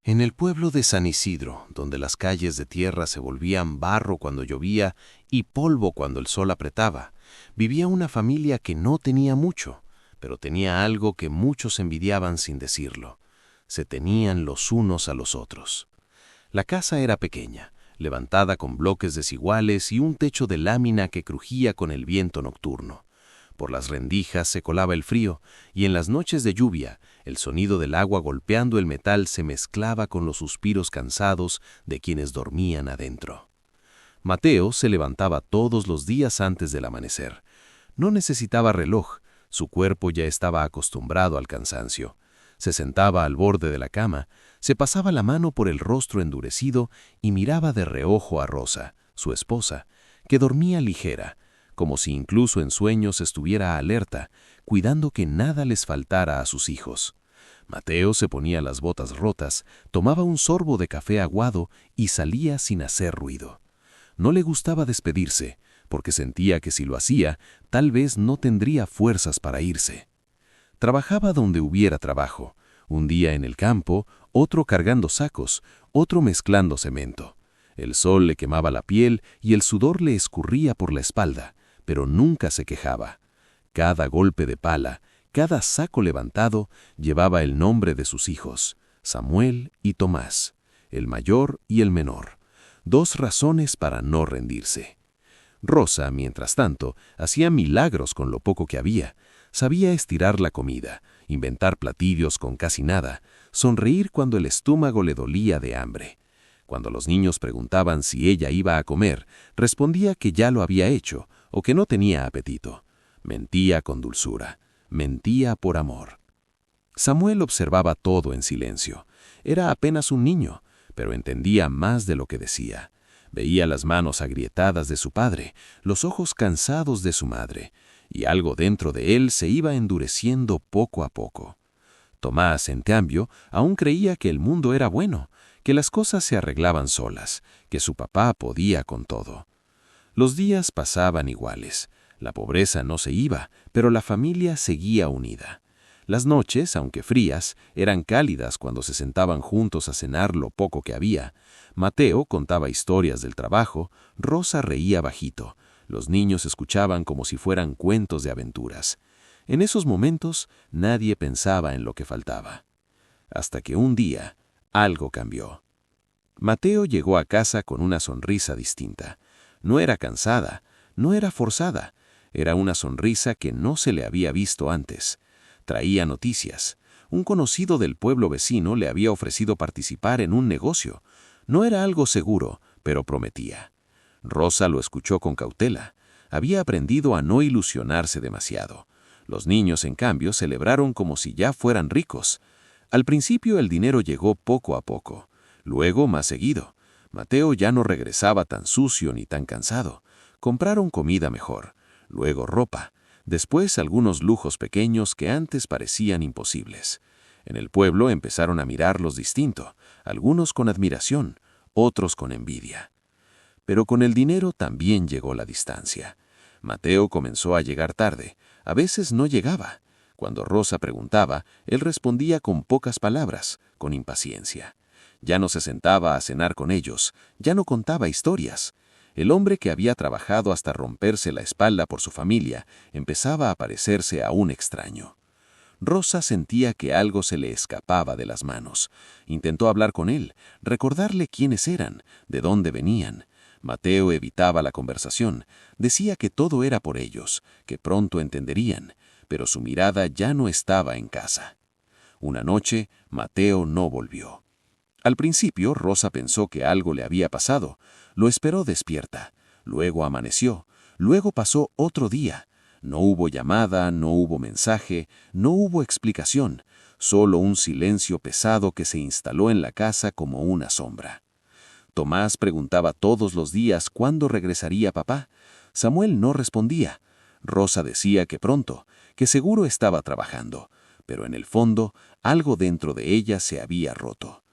En el pueblo de San Isidro, donde las calles de tierra se volvían barro cuando llovía y polvo cuando el sol apretaba, vivía una familia que no tenía mucho, pero tenía algo que muchos envidiaban sin decirlo. Se tenían los unos a los otros. La casa era pequeña, levantada con bloques desiguales y un techo de lámina que crujía con el viento nocturno. Por las rendijas se colaba el frío, y en las noches de lluvia, el sonido del agua golpeando el metal se mezclaba con los suspiros cansados de quienes dormían adentro. Mateo se levantaba todos los días antes del amanecer. No necesitaba reloj, su cuerpo ya estaba acostumbrado al cansancio. Se sentaba al borde de la cama, se pasaba la mano por el rostro endurecido y miraba de reojo a Rosa, su esposa, que dormía ligera, como si incluso en sueños estuviera alerta, cuidando que nada les faltara a sus hijos. Mateo se ponía las botas rotas, tomaba un sorbo de café aguado y salía sin hacer ruido. No le gustaba despedirse, porque sentía que si lo hacía, tal vez no tendría fuerzas para irse. Trabajaba donde hubiera trabajo, un día en el campo, otro cargando sacos, otro mezclando cemento. El sol le quemaba la piel y el sudor le escurría por la espalda, pero nunca se quejaba. Cada golpe de pala, cada saco levantado, llevaba el nombre de sus hijos, Samuel y Tomás, el mayor y el menor. Dos razones para no rendirse. Rosa, mientras tanto, hacía milagros con lo poco que había. Sabía estirar la comida, inventar platillos con casi nada, sonreír cuando el estómago le dolía de hambre. Cuando los niños preguntaban si ella iba a comer, respondía que ya lo había hecho o que no tenía apetito. Mentía con dulzura, mentía por amor. Samuel observaba todo en silencio. Era apenas un niño, pero entendía más de lo que decía. Veía las manos agrietadas de su padre, los ojos cansados de su madre, y algo dentro de él se iba endureciendo poco a poco. Tomás, en cambio, aún creía que el mundo era bueno, que las cosas se arreglaban solas, que su papá podía con todo. Los días pasaban iguales. La pobreza no se iba, pero la familia seguía unida. Las noches, aunque frías, eran cálidas cuando se sentaban juntos a cenar lo poco que había. Mateo contaba historias del trabajo, Rosa reía bajito. Los niños escuchaban como si fueran cuentos de aventuras. En esos momentos nadie pensaba en lo que faltaba. Hasta que un día, algo cambió. Mateo llegó a casa con una sonrisa distinta. No era cansada, no era forzada, era una sonrisa que no se le había visto antes. Traía noticias. Un conocido del pueblo vecino le había ofrecido participar en un negocio. No era algo seguro, pero prometía. Rosa lo escuchó con cautela. Había aprendido a no ilusionarse demasiado. Los niños, en cambio, celebraron como si ya fueran ricos. Al principio el dinero llegó poco a poco, luego más seguido. Mateo ya no regresaba tan sucio ni tan cansado. Compraron comida mejor, luego ropa, después algunos lujos pequeños que antes parecían imposibles. En el pueblo empezaron a mirarlos distinto, algunos con admiración, otros con envidia. Pero con el dinero también llegó la distancia. Mateo comenzó a llegar tarde, a veces no llegaba. Cuando Rosa preguntaba, él respondía con pocas palabras, con impaciencia. Ya no se sentaba a cenar con ellos, ya no contaba historias. El hombre que había trabajado hasta romperse la espalda por su familia empezaba a parecerse a un extraño. Rosa sentía que algo se le escapaba de las manos. Intentó hablar con él, recordarle quiénes eran, de dónde venían. Mateo evitaba la conversación, decía que todo era por ellos, que pronto entenderían, pero su mirada ya no estaba en casa. Una noche, Mateo no volvió. Al principio, Rosa pensó que algo le había pasado. Lo esperó despierta. Luego amaneció. Luego pasó otro día. No hubo llamada, no hubo mensaje, no hubo explicación. Solo un silencio pesado que se instaló en la casa como una sombra. Tomás preguntaba todos los días cuándo regresaría papá. Samuel no respondía. Rosa decía que pronto, que seguro estaba trabajando, pero en el fondo algo dentro de ella se había roto.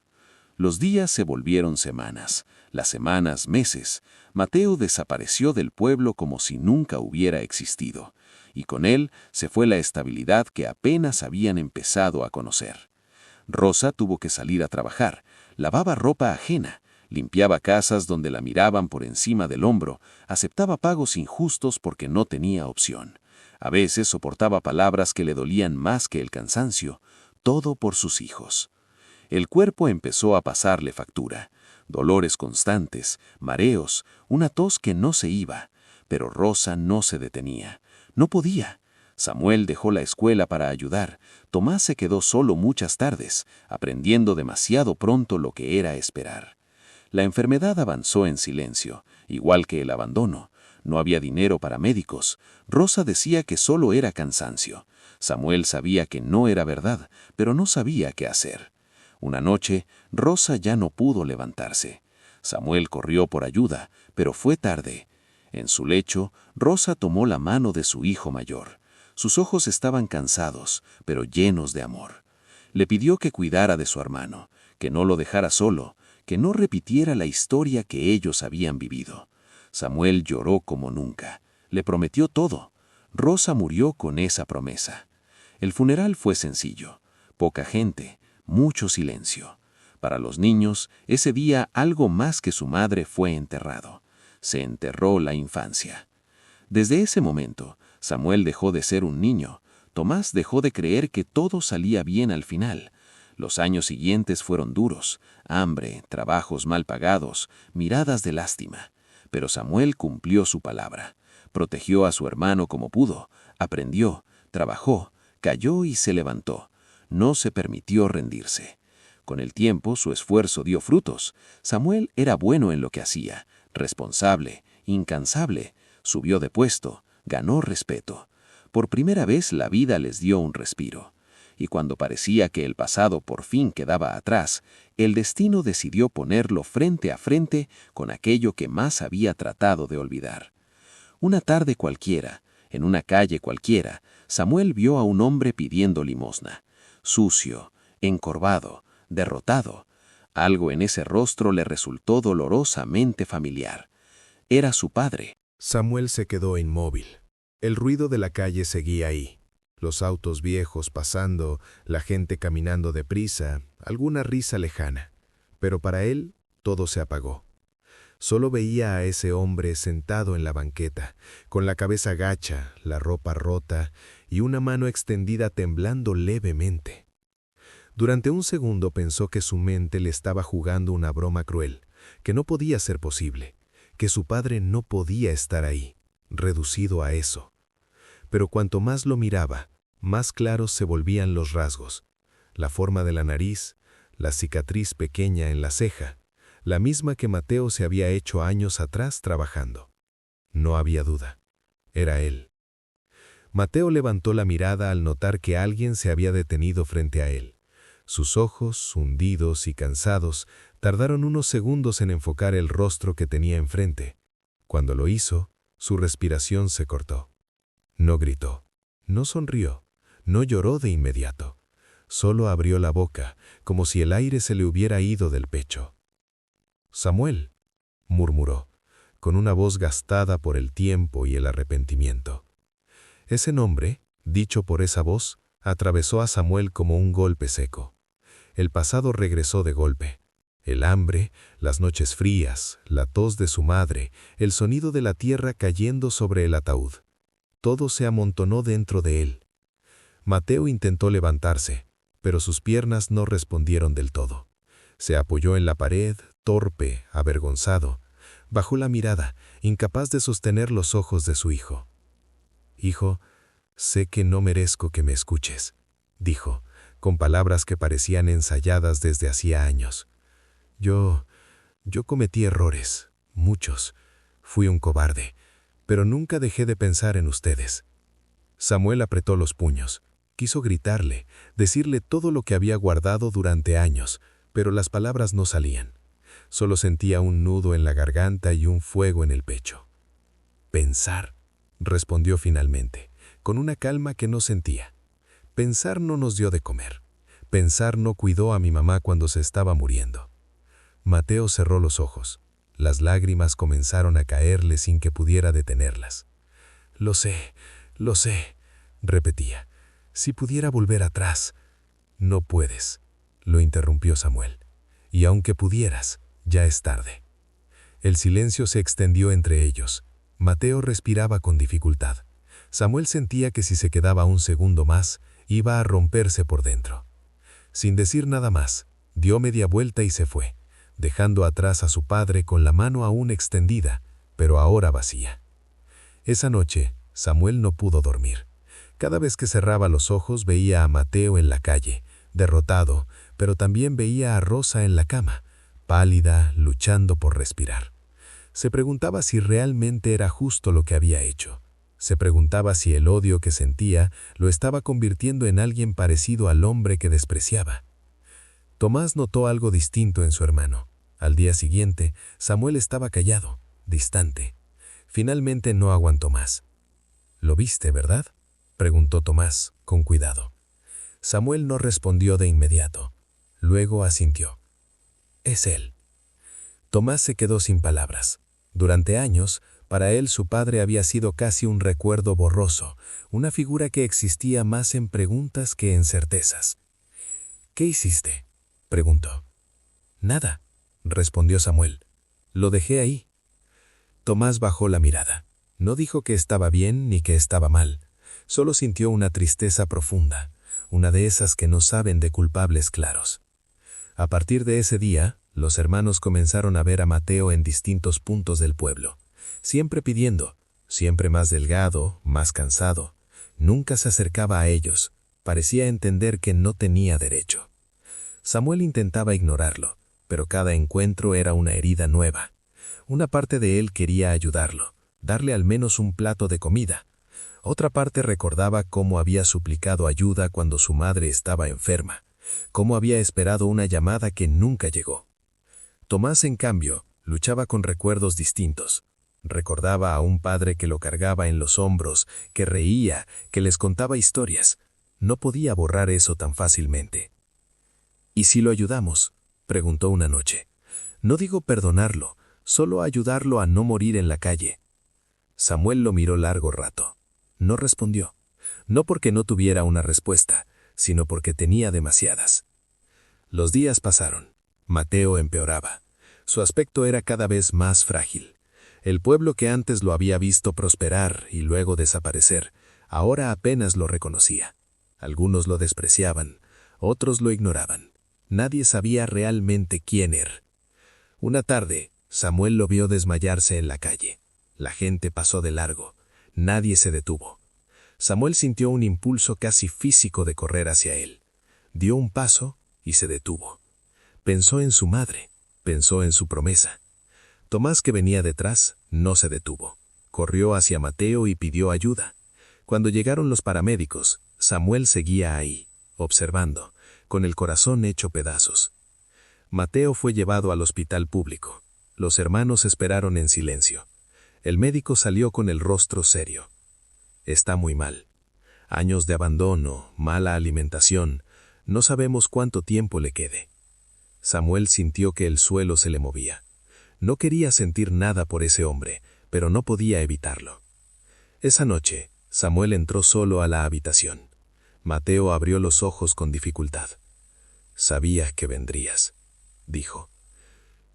Los días se volvieron semanas, las semanas meses. Mateo desapareció del pueblo como si nunca hubiera existido, y con él se fue la estabilidad que apenas habían empezado a conocer. Rosa tuvo que salir a trabajar. lavaba ropa ajena, limpiaba casas donde la miraban por encima del hombro, aceptaba pagos injustos porque no tenía opción. A veces soportaba palabras que le dolían más que el cansancio, todo por sus hijos. El cuerpo empezó a pasarle factura. Dolores constantes, mareos, una tos que no se iba. Pero Rosa no se detenía. No podía. Samuel dejó la escuela para ayudar. Tomás se quedó solo muchas tardes, aprendiendo demasiado pronto lo que era esperar. La enfermedad avanzó en silencio, igual que el abandono. No había dinero para médicos. Rosa decía que solo era cansancio. Samuel sabía que no era verdad, pero no sabía qué hacer. Una noche, Rosa ya no pudo levantarse. Samuel corrió por ayuda, pero fue tarde. En su lecho, Rosa tomó la mano de su hijo mayor. Sus ojos estaban cansados, pero llenos de amor. Le pidió que cuidara de su hermano, que no lo dejara solo, que no repitiera la historia que ellos habían vivido. Samuel lloró como nunca. Le prometió todo. Rosa murió con esa promesa. El funeral fue sencillo. Poca gente, mucho silencio. Para los niños, ese día algo más que su madre fue enterrado. Se enterró la infancia. Desde ese momento, Samuel dejó de ser un niño. Tomás dejó de creer que todo salía bien al final. Los años siguientes fueron duros, hambre, trabajos mal pagados, miradas de lástima. Pero Samuel cumplió su palabra. Protegió a su hermano como pudo, aprendió, trabajó, cayó y se levantó. No se permitió rendirse. Con el tiempo su esfuerzo dio frutos. Samuel era bueno en lo que hacía, responsable, incansable, subió de puesto, ganó respeto. Por primera vez la vida les dio un respiro. Y cuando parecía que el pasado por fin quedaba atrás, el destino decidió ponerlo frente a frente con aquello que más había tratado de olvidar. Una tarde cualquiera, en una calle cualquiera, Samuel vio a un hombre pidiendo limosna. Sucio, encorvado, derrotado. Algo en ese rostro le resultó dolorosamente familiar. Era su padre. Samuel se quedó inmóvil. El ruido de la calle seguía ahí. Los autos viejos pasando, la gente caminando deprisa, alguna risa lejana. Pero para él, todo se apagó. Solo veía a ese hombre sentado en la banqueta, con la cabeza gacha, la ropa rota y una mano extendida temblando levemente. Durante un segundo pensó que su mente le estaba jugando una broma cruel, que no podía ser posible, que su padre no podía estar ahí, reducido a eso. Pero cuanto más lo miraba, más claros se volvían los rasgos. La forma de la nariz, la cicatriz pequeña en la ceja, la misma que Mateo se había hecho años atrás trabajando. No había duda. Era él. Mateo levantó la mirada al notar que alguien se había detenido frente a él. Sus ojos, hundidos y cansados, tardaron unos segundos en enfocar el rostro que tenía enfrente. Cuando lo hizo, su respiración se cortó. No gritó, no sonrió, no lloró de inmediato. Solo abrió la boca, como si el aire se le hubiera ido del pecho. «Samuel», murmuró, con una voz gastada por el tiempo y el arrepentimiento. Ese nombre, dicho por esa voz, atravesó a Samuel como un golpe seco. El pasado regresó de golpe. El hambre, las noches frías, la tos de su madre, el sonido de la tierra cayendo sobre el ataúd. Todo se amontonó dentro de él. Mateo intentó levantarse, pero sus piernas no respondieron del todo. Se apoyó en la pared, torpe, avergonzado. Bajó la mirada, incapaz de sostener los ojos de su hijo. «Hijo, sé que no merezco que me escuches», dijo, con palabras que parecían ensayadas desde hacía años. Yo cometí errores, muchos. Fui un cobarde, pero nunca dejé de pensar en ustedes». Samuel apretó los puños. Quiso gritarle, decirle todo lo que había guardado durante años, pero las palabras no salían. Solo sentía un nudo en la garganta y un fuego en el pecho. «Pensar», respondió finalmente, con una calma que no sentía. «Pensar no nos dio de comer. Pensar no cuidó a mi mamá cuando se estaba muriendo». Mateo cerró los ojos. Las lágrimas comenzaron a caerle sin que pudiera detenerlas. Lo sé», repetía. «Si pudiera volver atrás». «No puedes», lo interrumpió Samuel. y aunque pudieras, ya es tarde. El silencio se extendió entre ellos. Mateo respiraba con dificultad. Samuel sentía que si se quedaba un segundo más, iba a romperse por dentro. Sin decir nada más, dio media vuelta y se fue, dejando atrás a su padre con la mano aún extendida, pero ahora vacía. Esa noche, Samuel no pudo dormir. Cada vez que cerraba los ojos veía a Mateo en la calle, derrotado, pero también veía a Rosa en la cama, pálida, luchando por respirar. Se preguntaba si realmente era justo lo que había hecho. Se preguntaba si el odio que sentía lo estaba convirtiendo en alguien parecido al hombre que despreciaba. Tomás notó algo distinto en su hermano. Al día siguiente, Samuel estaba callado, distante. Finalmente no aguantó más. «¿Lo viste, verdad?», preguntó Tomás, con cuidado. Samuel no respondió de inmediato. Luego asintió. «Es él». Tomás se quedó sin palabras. Durante años, para él su padre había sido casi un recuerdo borroso, una figura que existía más en preguntas que en certezas. «¿Qué hiciste?», preguntó. «Nada», respondió Samuel. «Lo dejé ahí». Tomás bajó la mirada. No dijo que estaba bien ni que estaba mal. Solo sintió una tristeza profunda, una de esas que no saben de culpables claros. A partir de ese día, los hermanos comenzaron a ver a Mateo en distintos puntos del pueblo, siempre pidiendo, siempre más delgado, más cansado. Nunca se acercaba a ellos, parecía entender que no tenía derecho. Samuel intentaba ignorarlo, pero cada encuentro era una herida nueva. Una parte de él quería ayudarlo, darle al menos un plato de comida. Otra parte recordaba cómo había suplicado ayuda cuando su madre estaba enferma, cómo había esperado una llamada que nunca llegó. Tomás, en cambio, luchaba con recuerdos distintos. Recordaba a un padre que lo cargaba en los hombros, que reía, que les contaba historias. No podía borrar eso tan fácilmente. «¿Y si lo ayudamos?», preguntó una noche. «No digo perdonarlo, solo ayudarlo a no morir en la calle». Samuel lo miró largo rato. No respondió. No porque no tuviera una respuesta, sino porque tenía demasiadas. Los días pasaron. Mateo empeoraba. Su aspecto era cada vez más frágil. El pueblo que antes lo había visto prosperar y luego desaparecer, ahora apenas lo reconocía. Algunos lo despreciaban, otros lo ignoraban. Nadie sabía realmente quién era. Una tarde, Samuel lo vio desmayarse en la calle. La gente pasó de largo. Nadie se detuvo. Samuel sintió un impulso casi físico de correr hacia él. Dio un paso y se detuvo. Pensó en su madre, pensó en su promesa. Tomás, que venía detrás, no se detuvo. Corrió hacia Mateo y pidió ayuda. Cuando llegaron los paramédicos, Samuel seguía ahí, observando, con el corazón hecho pedazos. Mateo fue llevado al hospital público. Los hermanos esperaron en silencio. El médico salió con el rostro serio. «Está muy mal. Años de abandono, mala alimentación. No sabemos cuánto tiempo le quede». Samuel sintió que el suelo se le movía. No quería sentir nada por ese hombre, pero no podía evitarlo. Esa noche, Samuel entró solo a la habitación. Mateo abrió los ojos con dificultad. «Sabía que vendrías», dijo.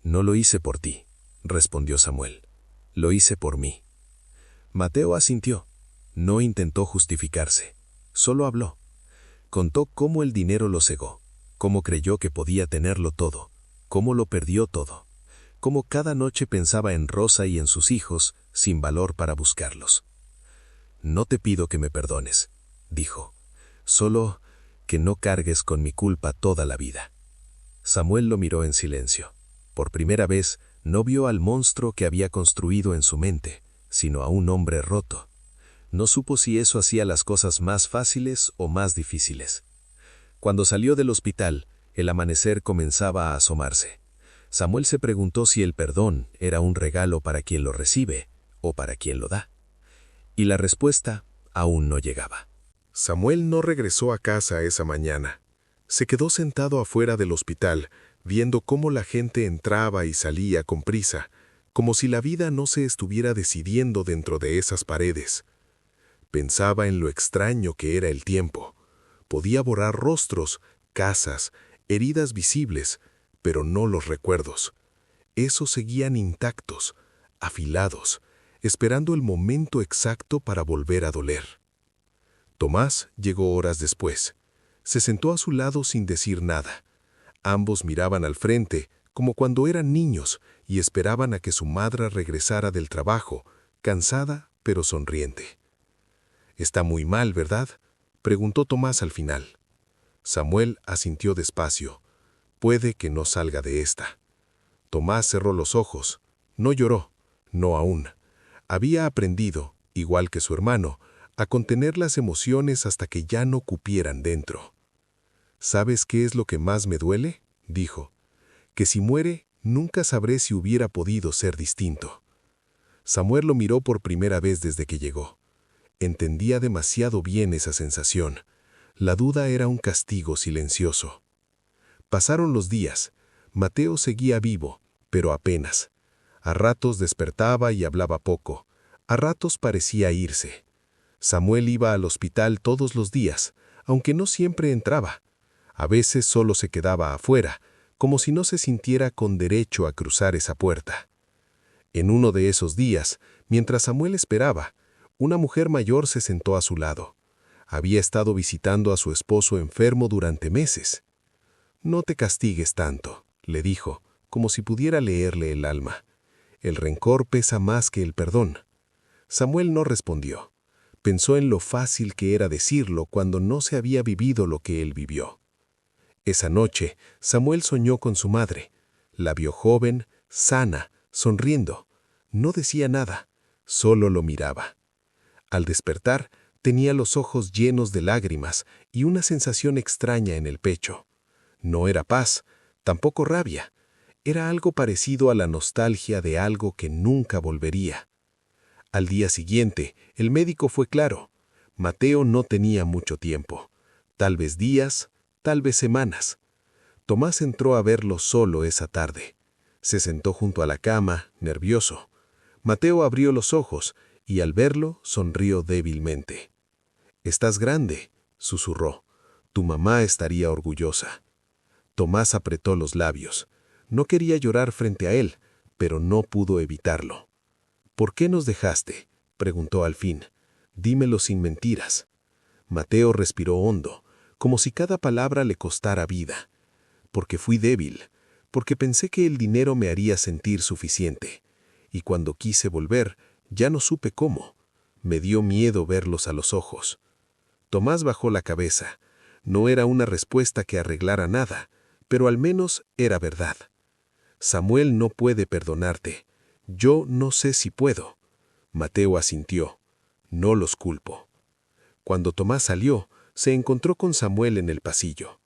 «No lo hice por ti», respondió Samuel. «Lo hice por mí». Mateo asintió. No intentó justificarse. Solo habló. Contó cómo el dinero lo cegó, cómo creyó que podía tenerlo todo, cómo lo perdió todo, cómo cada noche pensaba en Rosa y en sus hijos, sin valor para buscarlos. «No te pido que me perdones», dijo. «Solo que no cargues con mi culpa toda la vida». Samuel lo miró en silencio. Por primera vez, no vio al monstruo que había construido en su mente, sino a un hombre roto. No supo si eso hacía las cosas más fáciles o más difíciles. Cuando salió del hospital, el amanecer comenzaba a asomarse. Samuel se preguntó si el perdón era un regalo para quien lo recibe o para quien lo da. Y la respuesta aún no llegaba. Samuel no regresó a casa esa mañana. Se quedó sentado afuera del hospital, viendo cómo la gente entraba y salía con prisa, como si la vida no se estuviera decidiendo dentro de esas paredes. Pensaba en lo extraño que era el tiempo. Podía borrar rostros, casas, heridas visibles, pero no los recuerdos. Esos seguían intactos, afilados, esperando el momento exacto para volver a doler. Tomás llegó horas después. Se sentó a su lado sin decir nada. Ambos miraban al frente, como cuando eran niños, y esperaban a que su madre regresara del trabajo, cansada pero sonriente. «Está muy mal, ¿verdad?», preguntó Tomás al final. Samuel asintió despacio. «Puede que no salga de esta». Tomás cerró los ojos. No lloró, no aún. Había aprendido, igual que su hermano, a contener las emociones hasta que ya no cupieran dentro. «¿Sabes qué es lo que más me duele?», dijo. «Que si muere, nunca sabré si hubiera podido ser distinto». Samuel lo miró por primera vez desde que llegó. Entendía demasiado bien esa sensación. La duda era un castigo silencioso. Pasaron los días. Mateo seguía vivo, pero apenas. A ratos despertaba y hablaba poco. A ratos parecía irse. Samuel iba al hospital todos los días, aunque no siempre entraba. A veces solo se quedaba afuera, como si no se sintiera con derecho a cruzar esa puerta. En uno de esos días, mientras Samuel esperaba, una mujer mayor se sentó a su lado. Había estado visitando a su esposo enfermo durante meses. «No te castigues tanto», le dijo, como si pudiera leerle el alma. «El rencor pesa más que el perdón». Samuel no respondió. Pensó en lo fácil que era decirlo cuando no se había vivido lo que él vivió. Esa noche, Samuel soñó con su madre. La vio joven, sana, sonriendo. No decía nada, solo lo miraba. Al despertar, tenía los ojos llenos de lágrimas y una sensación extraña en el pecho. No era paz, tampoco rabia. Era algo parecido a la nostalgia de algo que nunca volvería. Al día siguiente, el médico fue claro. Mateo no tenía mucho tiempo. Tal vez días, tal vez semanas. Tomás entró a verlo solo esa tarde. Se sentó junto a la cama, nervioso. Mateo abrió los ojos y al verlo sonrió débilmente. «Estás grande», susurró. «Tu mamá estaría orgullosa». Tomás apretó los labios. No quería llorar frente a él, pero no pudo evitarlo. «¿Por qué nos dejaste?», preguntó al fin. «Dímelo sin mentiras». Mateo respiró hondo, como si cada palabra le costara vida. «Porque fui débil, porque pensé que el dinero me haría sentir suficiente. Y cuando quise volver, ya no supe cómo. Me dio miedo verlos a los ojos». Tomás bajó la cabeza. No era una respuesta que arreglara nada, pero al menos era verdad. «Samuel no puede perdonarte. Yo no sé si puedo». Mateo asintió. «No los culpo». Cuando Tomás salió, se encontró con Samuel en el pasillo.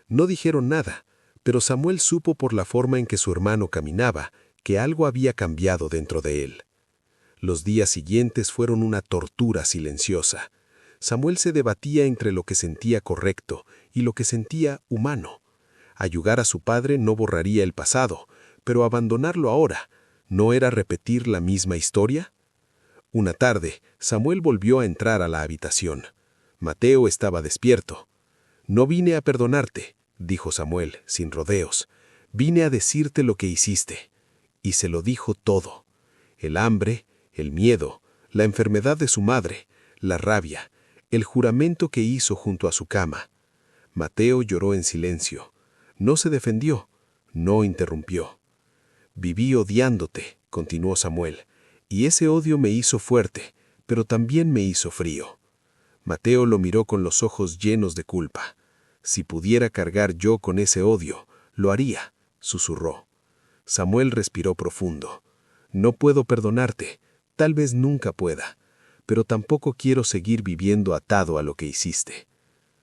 No dijeron nada, pero Samuel supo por la forma en que su hermano caminaba que algo había cambiado dentro de él. Los días siguientes fueron una tortura silenciosa. Samuel se debatía entre lo que sentía correcto y lo que sentía humano. Ayudar a su padre no borraría el pasado, pero abandonarlo ahora, ¿no era repetir la misma historia? Una tarde, Samuel volvió a entrar a la habitación. Mateo estaba despierto. «No vine a perdonarte», dijo Samuel, sin rodeos. «Vine a decirte lo que hiciste». Y se lo dijo todo. El hambre, el miedo, la enfermedad de su madre, la rabia, el juramento que hizo junto a su cama. Mateo lloró en silencio. No se defendió, no interrumpió. «Viví odiándote», continuó Samuel, «y ese odio me hizo fuerte, pero también me hizo frío». Mateo lo miró con los ojos llenos de culpa. «Si pudiera cargar yo con ese odio, lo haría», susurró. Samuel respiró profundo. «No puedo perdonarte, tal vez nunca pueda, pero tampoco quiero seguir viviendo atado a lo que hiciste».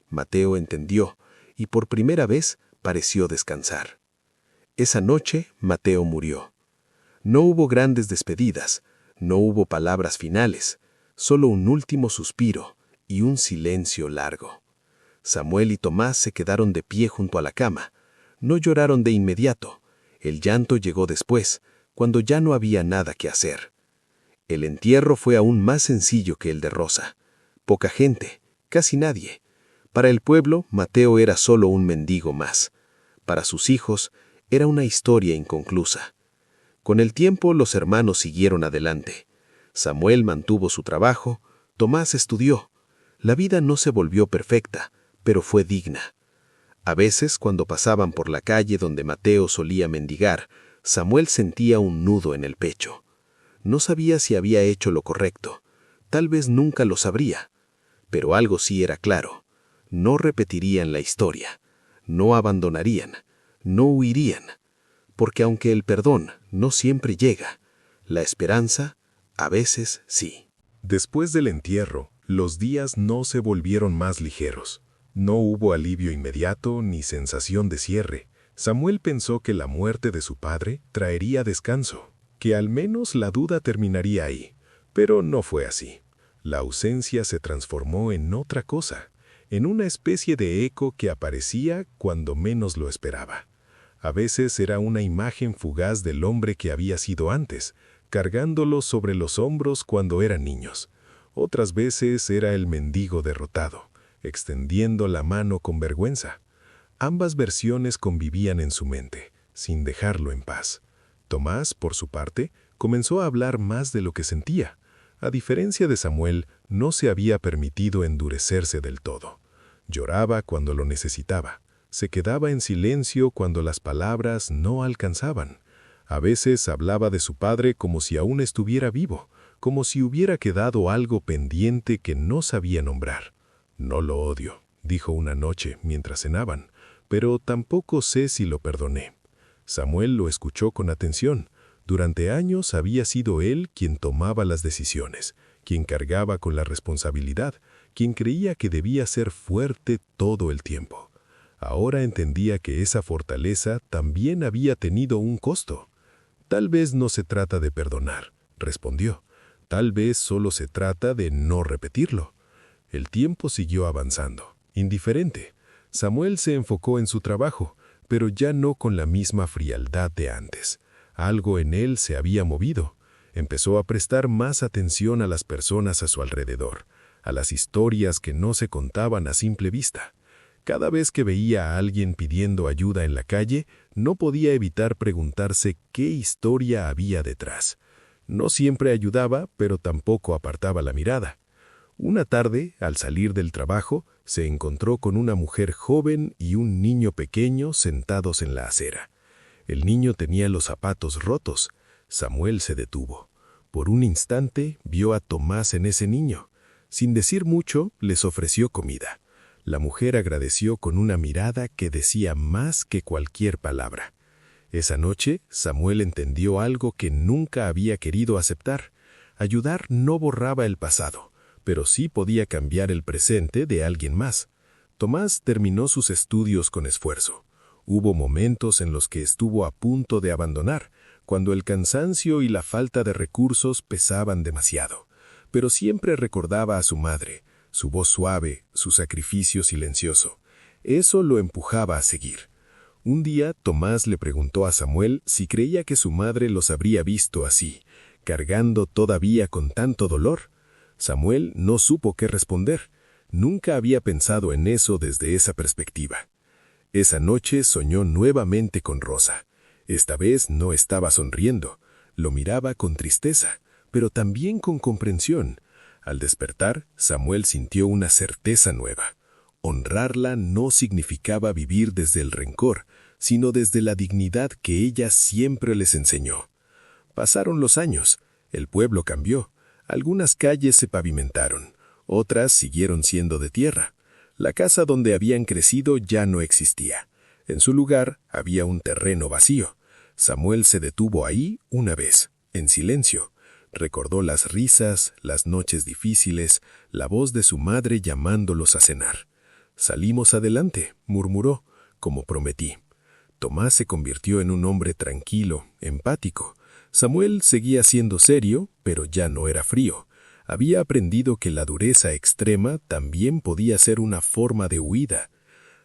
Mateo entendió, y por primera vez pareció descansar. Esa noche, Mateo murió. No hubo grandes despedidas, no hubo palabras finales, solo un último suspiro y un silencio largo. Samuel y Tomás se quedaron de pie junto a la cama. No lloraron de inmediato. El llanto llegó después, cuando ya no había nada que hacer. El entierro fue aún más sencillo que el de Rosa. Poca gente, casi nadie. Para el pueblo, Mateo era solo un mendigo más. Para sus hijos, Era una historia inconclusa. Con el tiempo los hermanos siguieron adelante. Samuel mantuvo su trabajo, Tomás estudió. La vida no se volvió perfecta, pero fue digna. A veces, cuando pasaban por la calle donde Mateo solía mendigar, Samuel sentía un nudo en el pecho. No sabía si había hecho lo correcto. Tal vez nunca lo sabría. Pero algo sí era claro. No repetirían la historia. No abandonarían. No huirían. Porque aunque el perdón no siempre llega, la esperanza a veces sí. Después del entierro, los días no se volvieron más ligeros. No hubo alivio inmediato ni sensación de cierre. Samuel pensó que la muerte de su padre traería descanso, que al menos la duda terminaría ahí. Pero no fue así. La ausencia se transformó en otra cosa, en una especie de eco que aparecía cuando menos lo esperaba. A veces era una imagen fugaz del hombre que había sido antes, cargándolo sobre los hombros cuando eran niños. Otras veces era el mendigo derrotado, extendiendo la mano con vergüenza. Ambas versiones convivían en su mente, sin dejarlo en paz. Tomás, por su parte, comenzó a hablar más de lo que sentía. A diferencia de Samuel, no se había permitido endurecerse del todo. Lloraba cuando lo necesitaba. Se quedaba en silencio cuando las palabras no alcanzaban. A veces hablaba de su padre como si aún estuviera vivo, como si hubiera quedado algo pendiente que no sabía nombrar. «No lo odio», dijo una noche mientras cenaban, «pero tampoco sé si lo perdoné». Samuel lo escuchó con atención. Durante años había sido él quien tomaba las decisiones, quien cargaba con la responsabilidad, quien creía que debía ser fuerte todo el tiempo. Ahora entendía que esa fortaleza también había tenido un costo. «Tal vez no se trata de perdonar», respondió. «Tal vez solo se trata de no repetirlo». El tiempo siguió avanzando, indiferente. Samuel se enfocó en su trabajo, pero ya no con la misma frialdad de antes. Algo en él se había movido. Empezó a prestar más atención a las personas a su alrededor, a las historias que no se contaban a simple vista. Cada vez que veía a alguien pidiendo ayuda en la calle, no podía evitar preguntarse qué historia había detrás. No siempre ayudaba, pero tampoco apartaba la mirada. Una tarde, al salir del trabajo, se encontró con una mujer joven y un niño pequeño sentados en la acera. El niño tenía los zapatos rotos. Samuel se detuvo. Por un instante vio a Tomás en ese niño. Sin decir mucho, les ofreció comida. La mujer agradeció con una mirada que decía más que cualquier palabra. Esa noche, Samuel entendió algo que nunca había querido aceptar. Ayudar no borraba el pasado, pero sí podía cambiar el presente de alguien más. Tomás terminó sus estudios con esfuerzo. Hubo momentos en los que estuvo a punto de abandonar, cuando el cansancio y la falta de recursos pesaban demasiado. Pero siempre recordaba a su madre, su voz suave, su sacrificio silencioso. Eso lo empujaba a seguir. Un día, Tomás le preguntó a Samuel si creía que su madre los habría visto así, cargando todavía con tanto dolor. Samuel no supo qué responder. Nunca había pensado en eso desde esa perspectiva. Esa noche soñó nuevamente con Rosa. Esta vez no estaba sonriendo. Lo miraba con tristeza, pero también con comprensión. Al despertar, Samuel sintió una certeza nueva. Honrarla no significaba vivir desde el rencor, sino desde la dignidad que ella siempre les enseñó. Pasaron los años, el pueblo cambió, algunas calles se pavimentaron, otras siguieron siendo de tierra. La casa donde habían crecido ya no existía. En su lugar había un terreno vacío. Samuel se detuvo ahí una vez, en silencio. Recordó las risas, las noches difíciles, la voz de su madre llamándolos a cenar. «Salimos adelante», murmuró, «como prometí». Tomás se convirtió en un hombre tranquilo, empático. Samuel seguía siendo serio, pero ya no era frío. Había aprendido que la dureza extrema también podía ser una forma de huida.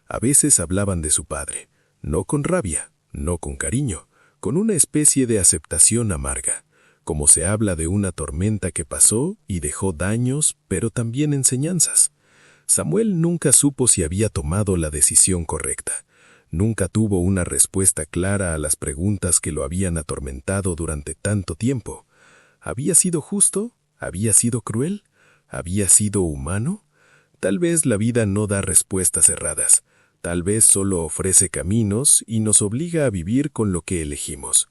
A veces hablaban de su padre, no con rabia, no con cariño, con una especie de aceptación amarga. Como se habla de una tormenta que pasó y dejó daños, pero también enseñanzas. Samuel nunca supo si había tomado la decisión correcta. Nunca tuvo una respuesta clara a las preguntas que lo habían atormentado durante tanto tiempo. ¿Había sido justo? ¿Había sido cruel? ¿Había sido humano? Tal vez la vida no da respuestas cerradas. Tal vez solo ofrece caminos y nos obliga a vivir con lo que elegimos.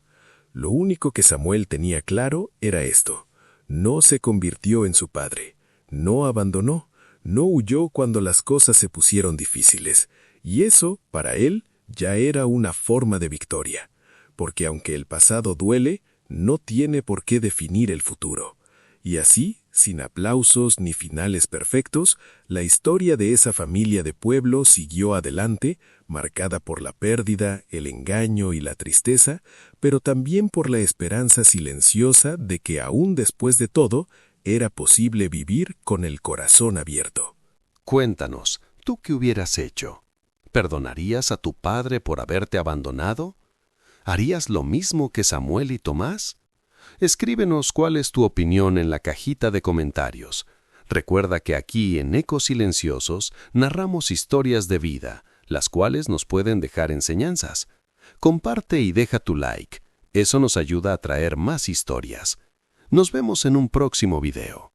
Lo único que Samuel tenía claro era esto. No se convirtió en su padre. No abandonó. No huyó cuando las cosas se pusieron difíciles. Y eso, para él, ya era una forma de victoria. Porque aunque el pasado duele, no tiene por qué definir el futuro. Y así, sin aplausos ni finales perfectos, la historia de esa familia de pueblo siguió adelante, marcada por la pérdida, el engaño y la tristeza, pero también por la esperanza silenciosa de que aún después de todo, era posible vivir con el corazón abierto. Cuéntanos, ¿tú qué hubieras hecho? ¿Perdonarías a tu padre por haberte abandonado? ¿Harías lo mismo que Samuel y Tomás? Escríbenos cuál es tu opinión en la cajita de comentarios. Recuerda que aquí en Ecos Silenciosos narramos historias de vida, las cuales nos pueden dejar enseñanzas. Comparte y deja tu like. Eso nos ayuda a traer más historias. Nos vemos en un próximo video.